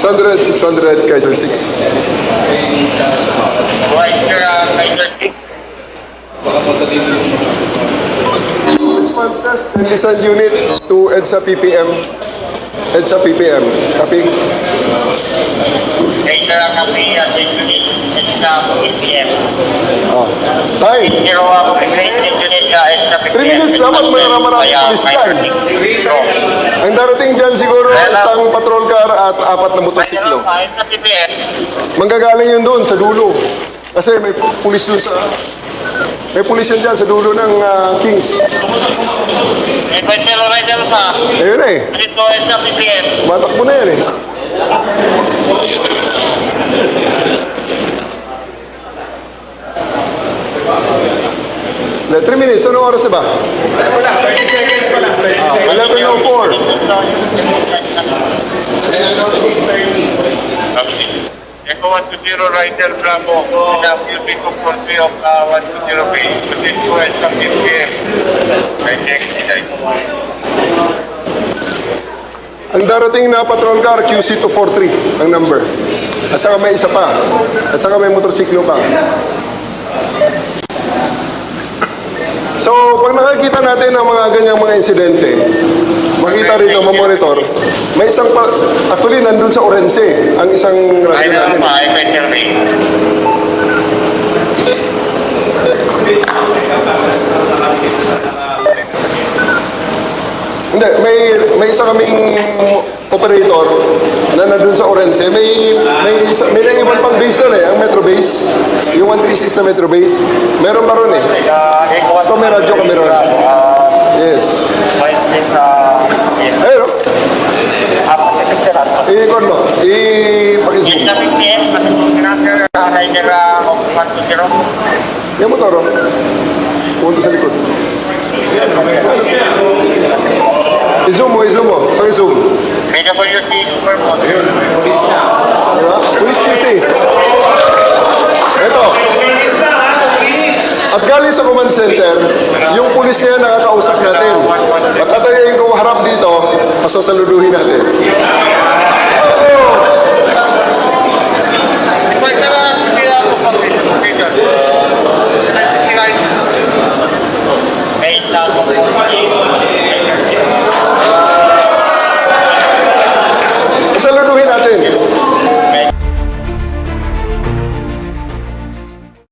600, Kaiser 6. Kaiser 6. Response test, listen unit to EDSA PPM. EDSA PPM. Copy? Kaiser kami at unit sa PPM. Time. Zero ako unit sa PPM. 3 minutes dapat marami pulis dyan. Ang darating dyan siguro isang patrol car at 4 na motosiklo. Sa PPM. Manggagaling yun doon sa dulo. Kasi may pulis doon sa... May pulis yan dyan sa dulo ng Kings. May zero rider pa. Ayun eh. Dito sa PPM. Matakbo na yan eh. Na 3 minutes. Anong oras na ba? Wala, 30 seconds pa lang. 30 seconds. 11:04. Echo 120 Rider Bravo, WP Control of 120 Bay, within 2 sa PPM. May next day. Ang darating na patrol car, QC243 ang number. At saka may isa pa. At saka may motorsiklo pa. So, pag nakikita natin ang mga ganyang mga insidente, makita rito, mamonitor, may isang pa, actually, nandun sa Orense, ang isang Ay, radyo namin. meron pa, ay Kaiser Bay. Hindi, may isa kaming operator na nandun sa Orense. May naiwan pang base doon eh, ang Metro Base. Yung 136 na Metro Base. Meron pa ron eh. So may radyo kami ron. Yes. Ayun o. I-con mo. I-pakisum. Sa PPM, Rider 120. Yung motor o. Pumunta sa likod. I-zoom mo, i-zoom mo. Pakisum. PWC Supermod. Diba? Police QC. Ito. At galing sa command center, yung pulis niya nakakausap natin. At atayain ko harap dito, pasasaluduhin natin.